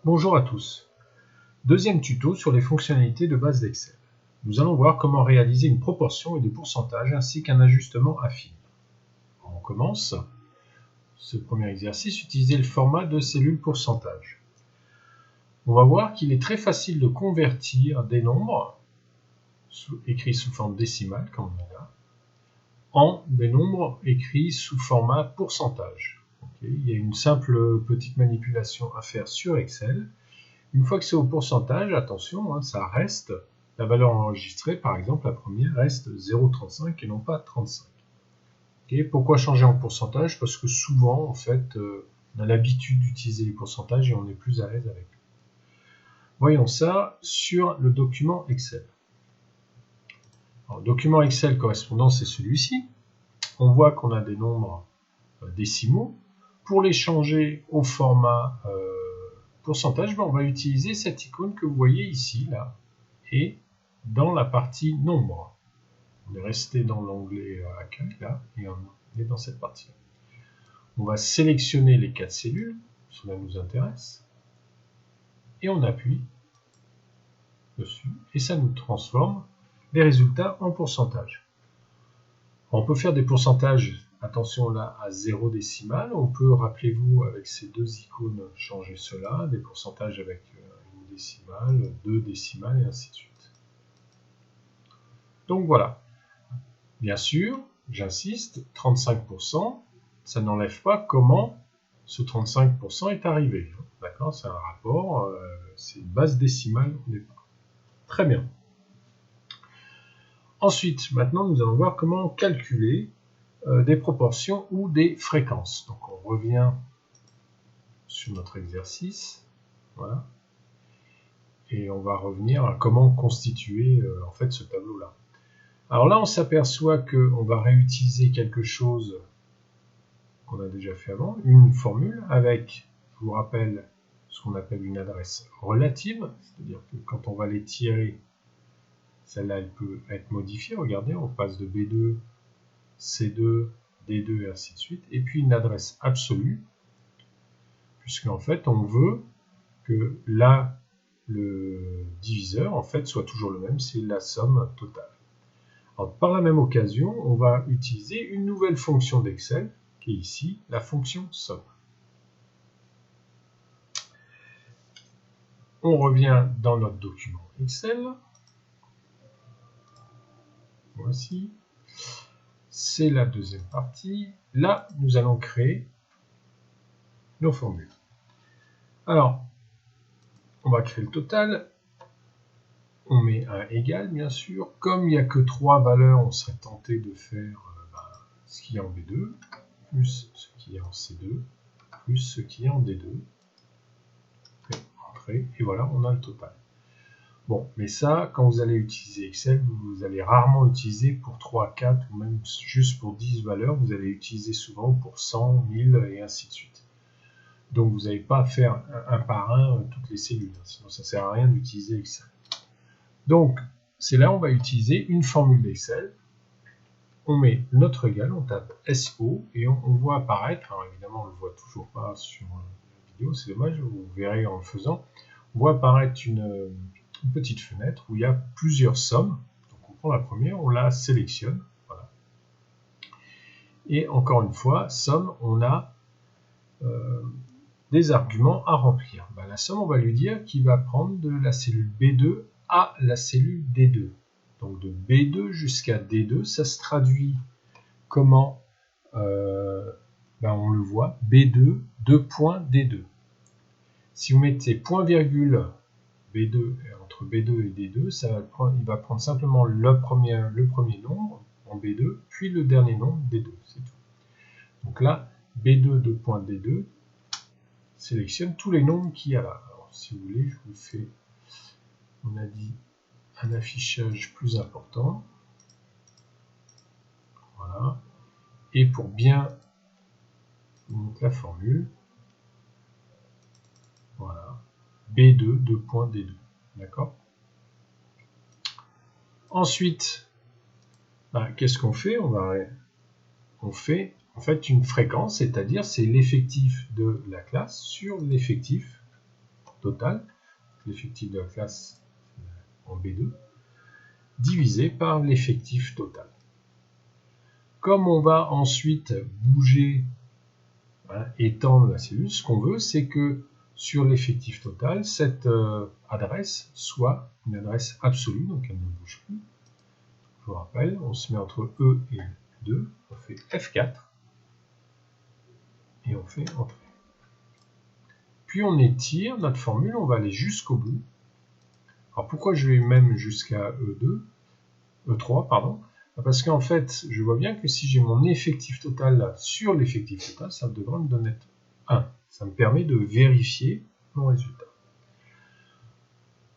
Bonjour à tous. Deuxième tuto sur les fonctionnalités de base d'Excel. Nous allons voir comment réaliser une proportion et des pourcentages ainsi qu'un ajustement affine. On commence. Ce premier exercice, utiliser le format de cellule pourcentage. On va voir qu'il est très facile de convertir des nombres écrits sous forme décimale, comme on a là, en des nombres écrits sous format pourcentage. Il y a une simple petite manipulation à faire sur Excel. Une fois que c'est au pourcentage, attention, ça reste, la valeur enregistrée, par exemple, la première reste 0,35 et non pas 35. Pourquoi changer en pourcentage? Parce que souvent, en fait, on a l'habitude d'utiliser les pourcentages et on est plus à l'aise avec eux. Voyons ça sur le document Excel. Alors, le document Excel correspondant, c'est celui-ci. On voit qu'on a des nombres décimaux. Pour les changer au format pourcentage, on va utiliser cette icône que vous voyez ici, là, et dans la partie nombre. On est resté dans l'onglet accueil, là, et on est dans cette partie-là. On va sélectionner les 4 cellules, cela nous intéresse, et on appuie dessus, et ça nous transforme les résultats en pourcentage. On peut faire des pourcentages, attention là, à 0 décimal. On peut, rappelez-vous, avec ces deux icônes, changer cela, des pourcentages avec une décimale, 2 décimales, et ainsi de suite. Donc voilà. Bien sûr, j'insiste, 35%, ça n'enlève pas comment ce 35% est arrivé. D'accord, c'est un rapport, c'est une base décimale au départ. Très bien. Ensuite, maintenant, nous allons voir comment calculer des proportions ou des fréquences. Donc, on revient sur notre exercice. Voilà. Et on va revenir à comment constituer en fait ce tableau-là. Alors là, on s'aperçoit qu'on va réutiliser quelque chose qu'on a déjà fait avant, une formule avec, je vous rappelle, ce qu'on appelle une adresse relative, c'est-à-dire que quand on va les tirer, celle-là, elle peut être modifiée. Regardez, on passe de B2, C2, D2 et ainsi de suite. Et puis une adresse absolue, puisqu'en fait, on veut que là, le diviseur, en fait, soit toujours le même, c'est la somme totale. Alors, par la même occasion, on va utiliser une nouvelle fonction d'Excel, qui est ici, la fonction somme. On revient dans notre document Excel. Voici. C'est la deuxième partie. Là, nous allons créer nos formules. Alors, on va créer le total. On met un égal, bien sûr. Comme il n'y a que 3 valeurs, on serait tenté de faire ce qui est en B2, plus ce qui est en C2, plus ce qui est en D2. Et voilà, on a le total. Bon, mais ça, quand vous allez utiliser Excel, vous allez rarement utiliser pour 3, 4 ou même juste pour 10 valeurs. Vous allez utiliser souvent pour 100, 1000 et ainsi de suite. Donc, vous n'allez pas faire un par un toutes les cellules. Sinon, ça ne sert à rien d'utiliser Excel. Donc, c'est là où on va utiliser une formule d'Excel. On met notre égal, on tape SO et on voit apparaître, alors évidemment on ne le voit toujours pas sur la vidéo, c'est dommage, vous verrez en le faisant, on voit apparaître une petite fenêtre où il y a plusieurs sommes. Donc on prend la première, on la sélectionne, voilà. Et encore une fois, somme, on a des arguments à remplir. La somme, on va lui dire qu'il va prendre de la cellule B2 à la cellule D2. Donc de B2 jusqu'à D2, ça se traduit comment on le voit, B2, 2 points D2. Si vous mettez point virgule B2 entre B2 et D2, il va prendre simplement le premier nombre en B2, puis le dernier nombre D2, c'est tout. Donc là, B2, 2 points D2, sélectionne tous les nombres qu'il y a là. Alors si vous voulez, je vous fais, on a dit, un affichage plus important. Voilà. Et pour bien mettre la formule, voilà, B2, 2 points D2. D'accord? Ensuite, qu'est-ce qu'on fait? On fait en fait une fréquence, c'est-à-dire c'est l'effectif de la classe sur l'effectif total, l'effectif de la classe en B2, divisé par l'effectif total. Comme on va ensuite bouger, étendre la cellule, ce qu'on veut, c'est que sur l'effectif total, cette adresse soit une adresse absolue, donc elle ne bouge plus. Je vous rappelle, on se met entre E et 2, on fait F4, et on fait Entrée. Puis on étire notre formule, on va aller jusqu'au bout. Alors pourquoi je vais même jusqu'à E3, pardon? Parce qu'en fait, je vois bien que si j'ai mon effectif total là, sur l'effectif total, ça devrait me donner 1. Ça me permet de vérifier mon résultat.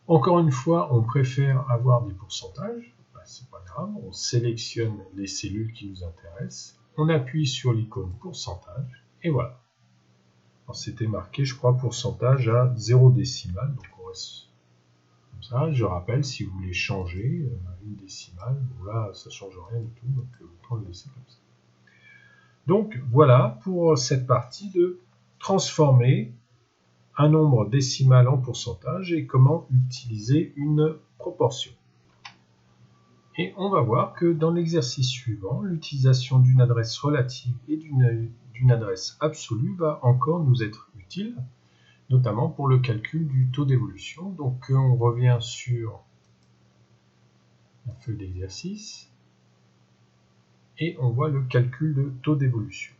Encore une fois, on préfère avoir des pourcentages. C'est pas grave, on sélectionne les cellules qui nous intéressent, on appuie sur l'icône pourcentage, et voilà. C'était marqué, je crois, pourcentage à 0 décimale, donc on reste comme ça. Je rappelle, si vous voulez changer une décimale, bon là, ça ne change rien du tout, donc autant le laisser comme ça. Donc voilà pour cette partie de transformer un nombre décimal en pourcentage et comment utiliser une proportion. Et on va voir que dans l'exercice suivant, l'utilisation d'une adresse relative et d'une adresse absolue va encore nous être utile, notamment pour le calcul du taux d'évolution. Donc on revient sur la feuille d'exercice et on voit le calcul de taux d'évolution.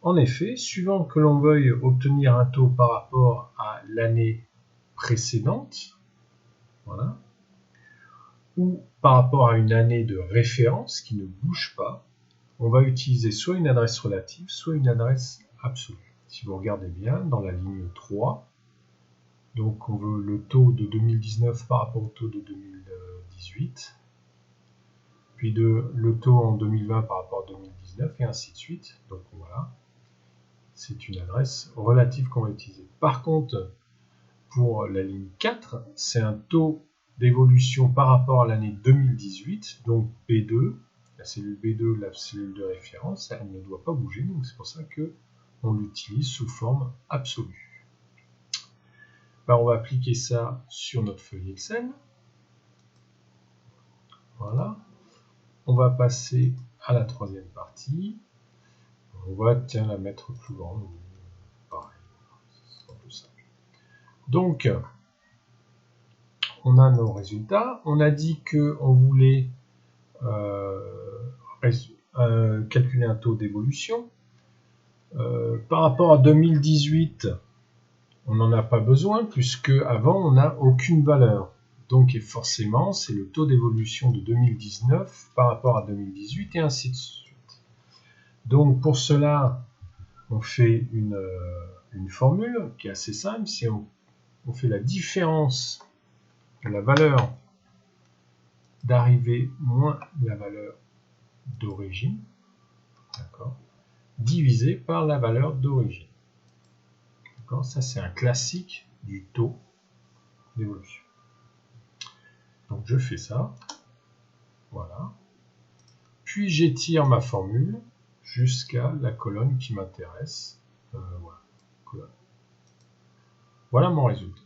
En effet, suivant que l'on veuille obtenir un taux par rapport à l'année précédente, voilà, ou par rapport à une année de référence qui ne bouge pas, on va utiliser soit une adresse relative, soit une adresse absolue. Si vous regardez bien, dans la ligne 3, donc on veut le taux de 2019 par rapport au taux de 2018, puis le taux en 2020 par rapport à 2019, et ainsi de suite. Donc voilà, c'est une adresse relative qu'on va utiliser. Par contre, pour la ligne 4, c'est un taux d'évolution par rapport à l'année 2018, donc B2, la cellule B2, la cellule de référence, elle ne doit pas bouger, donc c'est pour ça qu'on l'utilise sous forme absolue. On va appliquer ça sur notre feuille Excel. Voilà. On va passer à la troisième partie. On va la mettre plus grande. Pareil, ce sera plus simple. Donc, on a nos résultats. On a dit qu'on voulait calculer un taux d'évolution. Par rapport à 2018, on n'en a pas besoin puisque avant on n'a aucune valeur. Donc forcément, c'est le taux d'évolution de 2019 par rapport à 2018 et ainsi de suite. Donc pour cela, on fait une formule qui est assez simple. Si on fait la différence de la valeur d'arrivée moins la valeur d'origine, d'accord, divisé par la valeur d'origine. Ça, c'est un classique du taux d'évolution. Donc, je fais ça. Voilà. Puis, j'étire ma formule jusqu'à la colonne qui m'intéresse. Voilà. Colonne. Voilà mon résultat.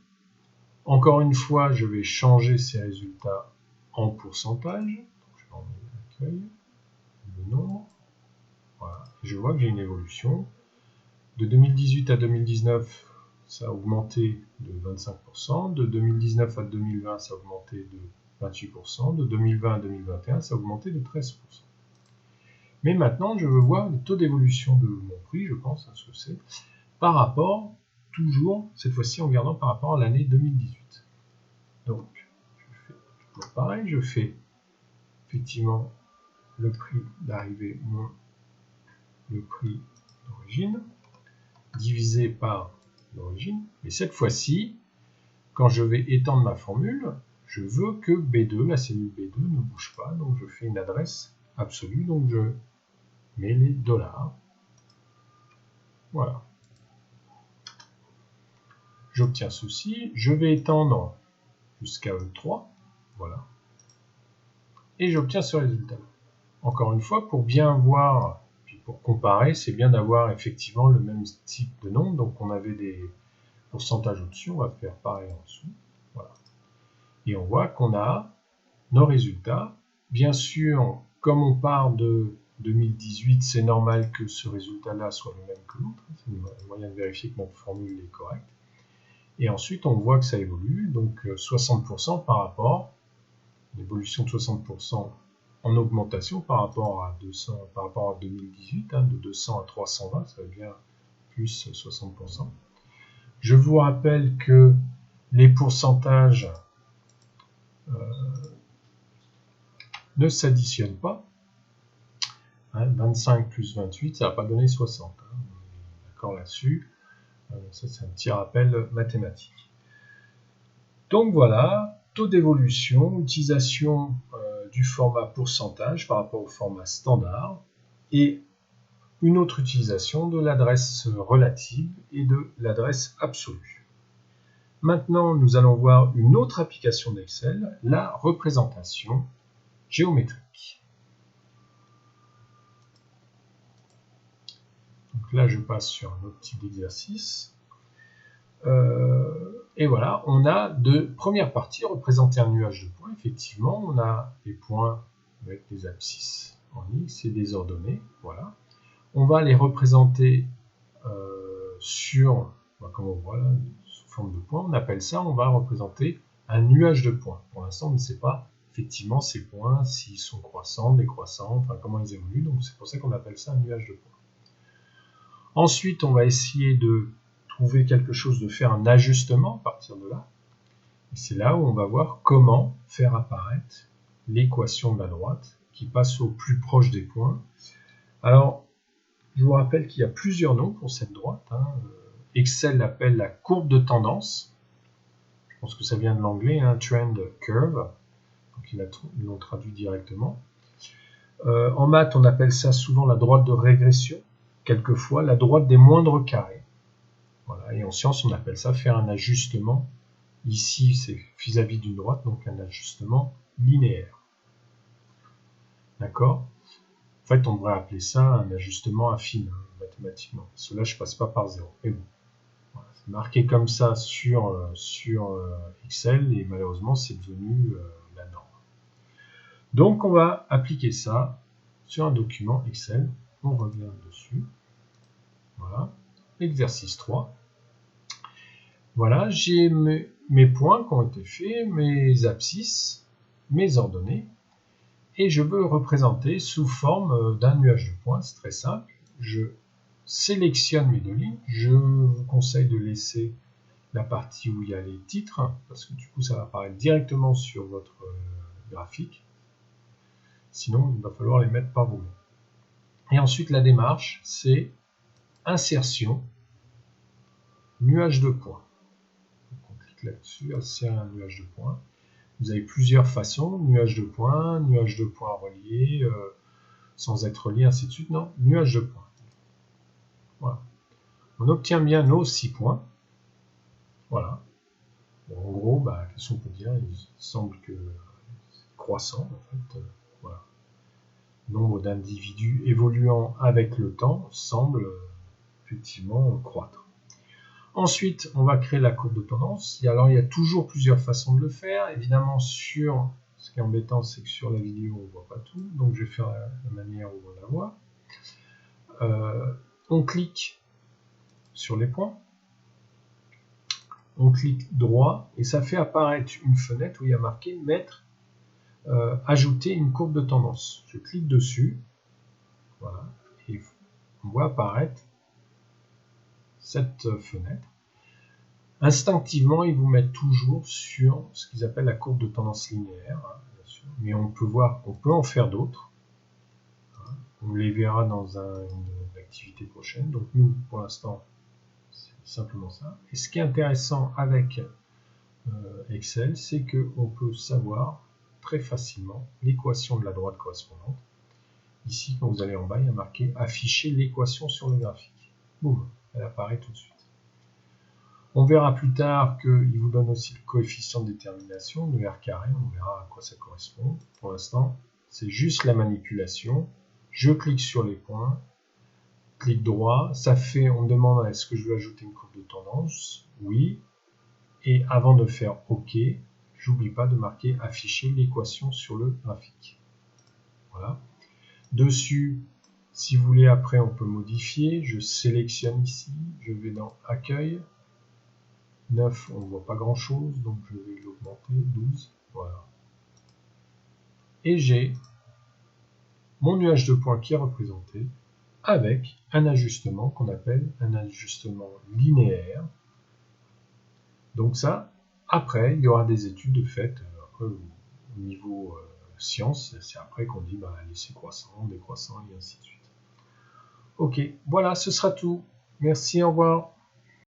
Encore une fois, je vais changer ces résultats en pourcentage. Donc, je vais en l'accueil, le nombre. Voilà. Et je vois que j'ai une évolution. De 2018 à 2019, ça a augmenté de 25%. De 2019 à 2020, ça a augmenté de 28%. De 2020 à 2021, ça a augmenté de 13%. Mais maintenant, je veux voir le taux d'évolution de mon prix, je pense à ce que c'est, par rapport, toujours, cette fois-ci en regardant par rapport à l'année 2018. Donc, je fais toujours pareil, je fais effectivement le prix d'arrivée moins le prix d'origine, divisé par l'origine. Et cette fois-ci, quand je vais étendre ma formule, je veux que B2, la cellule B2, ne bouge pas. Donc je fais une adresse absolue. Donc je mets les $. Voilà. J'obtiens ceci. Je vais étendre jusqu'à E3. Voilà. Et j'obtiens ce résultat. Encore une fois, pour bien voir, puis pour comparer, c'est bien d'avoir effectivement le même type de nombre. Donc on avait pourcentage au-dessus, on va faire pareil en dessous. Voilà. Et on voit qu'on a nos résultats. Bien sûr, comme on part de 2018, c'est normal que ce résultat-là soit le même que l'autre. C'est un moyen de vérifier que notre formule est correcte. Et ensuite, on voit que ça évolue. Donc 60% par rapport, l'évolution de 60% en augmentation par rapport à 2018, de 200 à 320, ça veut bien plus 60%. Je vous rappelle que les pourcentages ne s'additionnent pas. 25 plus 28, ça ne va pas donner 60. On est d'accord là-dessus. Ça, c'est un petit rappel mathématique. Donc voilà, taux d'évolution, utilisation du format pourcentage par rapport au format standard et une autre utilisation de l'adresse relative et de l'adresse absolue. Maintenant, nous allons voir une autre application d'Excel, la représentation géométrique. Donc là, je passe sur un autre type d'exercice. Et voilà, on a de première partie représenter un nuage de points. Effectivement, on a des points avec des abscisses en X et des ordonnées. Voilà. On va les représenter comme on voit là, sous forme de points. On appelle ça, on va représenter un nuage de points. Pour l'instant, on ne sait pas effectivement ces points, s'ils sont croissants, décroissants, enfin comment ils évoluent. Donc c'est pour ça qu'on appelle ça un nuage de points. Ensuite, on va essayer de trouver quelque chose, de faire un ajustement à partir de là. Et c'est là où on va voir comment faire apparaître l'équation de la droite qui passe au plus proche des points. Alors, je vous rappelle qu'il y a plusieurs noms pour cette droite. Excel l'appelle la courbe de tendance. Je pense que ça vient de l'anglais, trend curve. Donc ils l'ont traduit directement. En maths, on appelle ça souvent la droite de régression. Quelquefois, la droite des moindres carrés. Voilà. Et en science, on appelle ça faire un ajustement. Ici, c'est vis-à-vis d'une droite, donc un ajustement linéaire. D'accord? En fait, on devrait appeler ça un ajustement affine, mathématiquement. Cela, je ne passe pas par 0. Mais bon, voilà. C'est marqué comme ça sur Excel, et malheureusement, c'est devenu la norme. Donc, on va appliquer ça sur un document Excel. On revient dessus. Voilà. Exercice 3. Voilà, j'ai mes points qui ont été faits, mes abscisses, mes ordonnées, et je veux représenter sous forme d'un nuage de points. C'est très simple. Je sélectionne mes deux lignes. Je vous conseille de laisser la partie où il y a les titres, parce que du coup, ça va apparaître directement sur votre graphique. Sinon, il va falloir les mettre par vous-même. Et ensuite, la démarche, c'est insertion, nuage de points. On clique là-dessus, insérer un nuage de points. Vous avez plusieurs façons, nuage de points relié, sans être relié, ainsi de suite. Non, nuage de points. Voilà. On obtient bien nos 6 points. Voilà. Bon, en gros, qu'est-ce qu'on peut dire? Il semble que c'est croissant, en fait. Voilà. Nombre d'individus évoluant avec le temps semble effectivement croître. Ensuite, on va créer la courbe de tendance. Alors, il y a toujours plusieurs façons de le faire. Évidemment, ce qui est embêtant, c'est que sur la vidéo, on ne voit pas tout. Donc, je vais faire la manière où on la voit. On clique sur les points. On clique droit et ça fait apparaître une fenêtre où il y a marqué mettre, ajouter une courbe de tendance. Je clique dessus. Voilà. Et on voit apparaître cette fenêtre. Instinctivement, ils vous mettent toujours sur ce qu'ils appellent la courbe de tendance linéaire, bien sûr. Mais on peut voir qu'on peut en faire d'autres. On les verra dans une activité prochaine. Donc nous, pour l'instant, c'est simplement ça. Et ce qui est intéressant avec Excel, c'est qu'on peut savoir très facilement l'équation de la droite correspondante. Ici, quand vous allez en bas, il y a marqué afficher l'équation sur le graphique. Boum, elle apparaît tout de suite. On verra plus tard qu'il vous donne aussi le coefficient de détermination, le R carré, on verra à quoi ça correspond. Pour l'instant, c'est juste la manipulation. Je clique sur les points, clic droit, ça fait, on me demande est-ce que je veux ajouter une courbe de tendance. oui. Et avant de faire OK, j'oublie pas de marquer afficher l'équation sur le graphique. Voilà. Dessus, si vous voulez, après, on peut modifier. Je sélectionne ici, je vais dans Accueil. 9, on ne voit pas grand-chose, donc je vais l'augmenter. 12, voilà. Et j'ai mon nuage de points qui est représenté avec un ajustement qu'on appelle un ajustement linéaire. Donc ça, après, il y aura des études faites au niveau science. C'est après qu'on dit, bah, allez, c'est croissant, décroissant, et ainsi de suite. Ok, voilà, ce sera tout. Merci, au revoir.